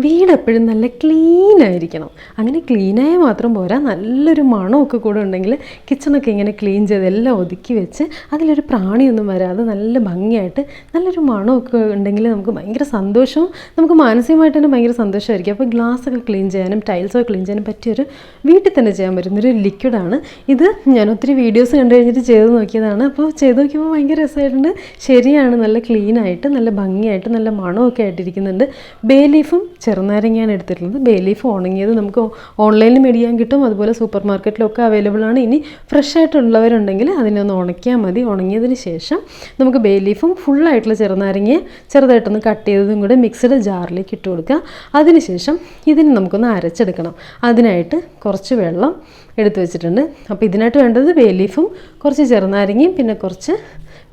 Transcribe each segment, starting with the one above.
വീടെപ്പോഴും നല്ല ക്ലീനായിരിക്കണം. അങ്ങനെ ക്ലീനായാൽ മാത്രം പോരാ, നല്ലൊരു മണമൊക്കെ കൂടെ ഉണ്ടെങ്കിൽ കിച്ചണൊക്കെ ഇങ്ങനെ ക്ലീൻ ചെയ്ത് എല്ലാം ഒതുക്കി വെച്ച് അതിലൊരു പ്രാണിയൊന്നും വരാതെ നല്ല ഭംഗിയായിട്ട് നല്ലൊരു മണമൊക്കെ ഉണ്ടെങ്കിൽ നമുക്ക് ഭയങ്കര സന്തോഷവും നമുക്ക് മാനസികമായിട്ട് തന്നെ ഭയങ്കര സന്തോഷമായിരിക്കും. അപ്പോൾ ഗ്ലാസ്സൊക്കെ ക്ലീൻ ചെയ്യാനും ടൈൽസൊക്കെ ക്ലീൻ ചെയ്യാനും പറ്റിയൊരു വീട്ടിൽ തന്നെ ചെയ്യാൻ പറ്റുന്നൊരു ലിക്വിഡാണ് ഇത്. ഞാൻ ഒത്തിരി വീഡിയോസ് കണ്ടു കഴിഞ്ഞിട്ട് ചെയ്ത് നോക്കിയതാണ്. അപ്പോൾ ചെയ്ത് നോക്കിയപ്പോൾ ഭയങ്കര രസമായിട്ടുണ്ട്. ശരിയാണ്, നല്ല ക്ലീനായിട്ട് നല്ല ഭംഗിയായിട്ട് നല്ല മണമൊക്കെ ആയിട്ടിരിക്കുന്നുണ്ട്. ബേ ലീഫും ചെറുനാരങ്ങയാണ് എടുത്തിട്ടുള്ളത്. ബേ ലീഫ് ഉണങ്ങിയത് നമുക്ക് ഓൺലൈനിൽ മേടിക്കാൻ കിട്ടും, അതുപോലെ സൂപ്പർ മാർക്കറ്റിലൊക്കെ അവൈലബിൾ ആണ്. ഇനി ഫ്രഷ് ആയിട്ടുള്ളവരുണ്ടെങ്കിൽ അതിനൊന്ന് ഉണക്കിയാൽ മതി. ഉണങ്ങിയതിന് ശേഷം നമുക്ക് ബേ ലീഫും ഫുള്ളായിട്ടുള്ള ചെറുനാരങ്ങയെ ചെറുതായിട്ടൊന്ന് കട്ട് ചെയ്തതും കൂടെ മിക്സഡ് ജാറിലേക്ക് ഇട്ട് കൊടുക്കുക. അതിനുശേഷം ഇതിന് നമുക്കൊന്ന് അരച്ചെടുക്കണം. അതിനായിട്ട് കുറച്ച് വെള്ളം എടുത്ത് വെച്ചിട്ടുണ്ട്. അപ്പോൾ ഇതിനായിട്ട് വേണ്ടത് ബേ ലീഫും കുറച്ച് ചെറുനാരങ്ങയും പിന്നെ കുറച്ച്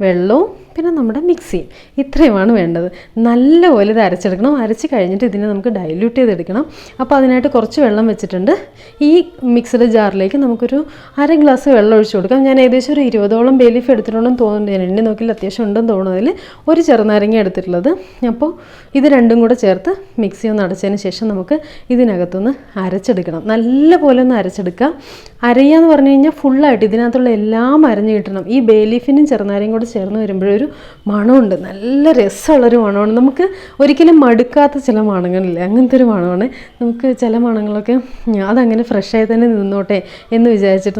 വെള്ളവും പിന്നെ നമ്മുടെ മിക്സിയും, ഇത്രയുമാണ് വേണ്ടത്. നല്ലപോലെ ഇത് അരച്ചെടുക്കണം. അരച്ച് കഴിഞ്ഞിട്ട് ഇതിനെ നമുക്ക് ഡൈല്യൂട്ട് ചെയ്തെടുക്കണം. അപ്പോൾ അതിനായിട്ട് കുറച്ച് വെള്ളം വെച്ചിട്ടുണ്ട്. ഈ മിക്സഡ് ജാറിലേക്ക് നമുക്കൊരു 1/2 ഗ്ലാസ് വെള്ളം ഒഴിച്ചു കൊടുക്കാം. ഞാൻ ഏകദേശം ഒരു 20ഓളം ബേ ലീഫ് എടുത്തിട്ടുണ്ടെന്ന് തോന്നുന്നുണ്ട്. ഞാൻ എണ്ണി നോക്കിയാൽ അത്യാവശ്യം ഉണ്ടെന്ന് തോന്നുന്നതിൽ ഒരു ചെറുനാരങ്ങ എടുത്തിട്ടുള്ളത്. അപ്പോൾ ഇത് രണ്ടും കൂടെ ചേർത്ത് മിക്സി ഒന്ന് അടച്ചതിന് ശേഷം നമുക്ക് ഇതിനകത്തൊന്ന് അരച്ചെടുക്കണം. നല്ലപോലെ ഒന്ന് അരച്ചെടുക്കുക. അരയാന്ന് പറഞ്ഞു കഴിഞ്ഞാൽ ഫുള്ളായിട്ട് ഇതിനകത്തുള്ള എല്ലാം അരഞ്ഞ് കിട്ടണം. ഈ ബേ ലീഫിനും ചെറുനാരങ്ങയും കൂടെ ചേർന്ന് വരുമ്പോഴൊരു മണമുണ്ട്, നല്ല രസമുള്ളൊരു മണമാണ്. നമുക്ക് ഒരിക്കലും മടുക്കാത്ത ചില മണങ്ങളില്ലേ, അങ്ങനത്തെ ഒരു മണമാണ്. നമുക്ക് ചില മണങ്ങളൊക്കെ അതങ്ങനെ ഫ്രഷായി തന്നെ നിന്നോട്ടെ എന്ന് വിചാരിച്ചിട്ട്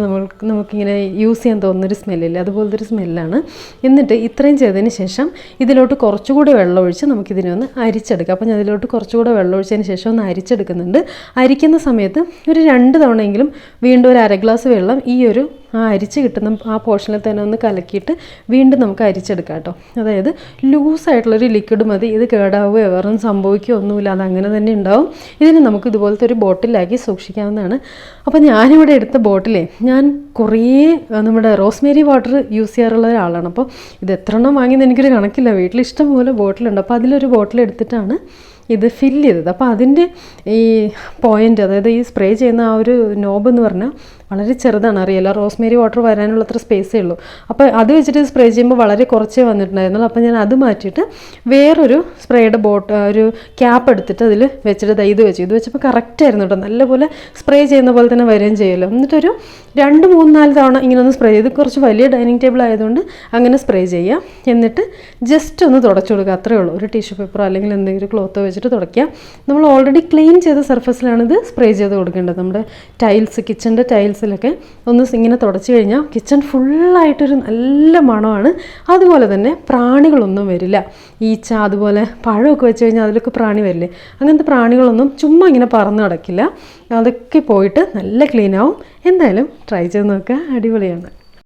നമുക്കിങ്ങനെ യൂസ് ചെയ്യാൻ തോന്നുന്നൊരു സ്മെല്ലില്ലേ, അതുപോലത്തെ ഒരു സ്മെല്ലാണ്. എന്നിട്ട് ഇത്രയും ചെയ്തതിന് ശേഷം ഇതിലോട്ട് കുറച്ചുകൂടി വെള്ളം ഒഴിച്ച് നമുക്കിതിനെ ഒന്ന് അരിച്ചെടുക്കാം. അപ്പോൾ ഞാൻ ഇതിലോട്ട് കുറച്ചുകൂടെ വെള്ളം ഒഴിച്ചതിന് ശേഷം ഒന്ന് അരിച്ചെടുക്കുന്നുണ്ട്. അരിക്കുന്ന സമയത്ത് ഒരു 2 തവണയെങ്കിലും വീണ്ടും ഒരു 1/2 ഗ്ലാസ് വെള്ളം ഈ ഒരു അരിച്ച് കിട്ടുന്ന ആ പോർഷനിൽ തന്നെ ഒന്ന് കലക്കിയിട്ട് വീണ്ടും നമുക്ക് അരിച്ചെടുക്കാം കേട്ടോ. അതായത് ലൂസായിട്ടുള്ളൊരു ലിക്വിഡ് മതി. ഇത് കേടാവുകയോ വേറെ സംഭവിക്കുകയോ ഒന്നുമില്ല, അതങ്ങനെ തന്നെ ഉണ്ടാവും. ഇതിന് നമുക്ക് ഇതുപോലത്തെ ഒരു ബോട്ടിലാക്കി സൂക്ഷിക്കാവുന്നതാണ്. അപ്പോൾ ഞാനിവിടെ എടുത്ത ബോട്ടിലേ ഞാൻ കുറേ നമ്മുടെ റോസ്മേരി വാട്ടർ യൂസ് ചെയ്യാറുള്ള ഒരാളാണ്. അപ്പോൾ ഇത് എത്ര എണ്ണം വാങ്ങിയെന്ന് എനിക്കൊരു കണക്കില്ല. വീട്ടിൽ ഇഷ്ടംപോലെ ബോട്ടിലുണ്ട്. അപ്പോൾ അതിലൊരു ബോട്ടിൽ എടുത്തിട്ടാണ് ഇത് ഫില്ല് ചെയ്തത്. അപ്പോൾ അതിൻ്റെ ഈ പോയിൻ്റ്, അതായത് ഈ സ്പ്രേ ചെയ്യുന്ന ആ ഒരു നോബ് എന്ന് പറഞ്ഞാൽ വളരെ ചെറുതാണ്, അറിയില്ല. റോസ്മേരി വാട്ടർ വരാനുള്ള അത്ര സ്പേസേ ഉള്ളൂ. അപ്പോൾ അത് വെച്ചിട്ട് സ്പ്രേ ചെയ്യുമ്പോൾ വളരെ കുറച്ചേ വന്നിട്ടുണ്ടായിരുന്നുള്ളൂ. അപ്പോൾ ഞാൻ അത് മാറ്റിയിട്ട് വേറൊരു സ്പ്രേയുടെ ഒരു ക്യാപ്പ് എടുത്തിട്ട് അതിൽ വെച്ചിട്ട് ഇത് വെച്ചപ്പോൾ കറക്റ്റായിരുന്നു കേട്ടോ. നല്ലപോലെ സ്പ്രേ ചെയ്യുന്ന പോലെ തന്നെ വരികയും ചെയ്യുമല്ലോ. എന്നിട്ടൊരു 2, 3, 4 തവണ ഇങ്ങനെ ഒന്ന് സ്പ്രേ ചെയ്ത്, കുറച്ച് വലിയ ഡൈനിങ് ടേബിൾ ആയതുകൊണ്ട് അങ്ങനെ സ്പ്രേ ചെയ്യാം. എന്നിട്ട് ജസ്റ്റ് ഒന്ന് തുടച്ചു കൊടുക്കുക, അത്രയേ ഉള്ളൂ. ഒരു ടിഷ്യൂ പേപ്പറോ അല്ലെങ്കിൽ എന്തെങ്കിലും ക്ലോത്തോ വെച്ചിട്ട് തുടയ്ക്കുക. നമ്മൾ ഓൾറെഡി ക്ലീൻ ചെയ്ത സർഫസിലാണ് ഇത് സ്പ്രേ ചെയ്ത് കൊടുക്കേണ്ടത്. നമ്മുടെ ടൈൽസ്, കിച്ചൻ്റെ ടൈൽസിലൊക്കെ ഒന്ന് ഇങ്ങനെ തുടച്ചു കഴിഞ്ഞാൽ കിച്ചൺ ഫുള്ളായിട്ടൊരു നല്ല മണമാണ്. അതുപോലെ തന്നെ പ്രാണികളൊന്നും വരില്ല. ഈച്ച അതുപോലെ പഴമൊക്കെ വെച്ച് കഴിഞ്ഞാൽ അതിലൊക്കെ പ്രാണി വരില്ലേ, അങ്ങനത്തെ പ്രാണികളൊന്നും ചുമ്മാ ഇങ്ങനെ പറന്ന് കിടക്കില്ല. അതൊക്കെ പോയിട്ട് നല്ല ക്ലീനാവും. എന്തായാലും ട്രൈ ചെയ്ത് നോക്കുക, അടിപൊളിയാണ്.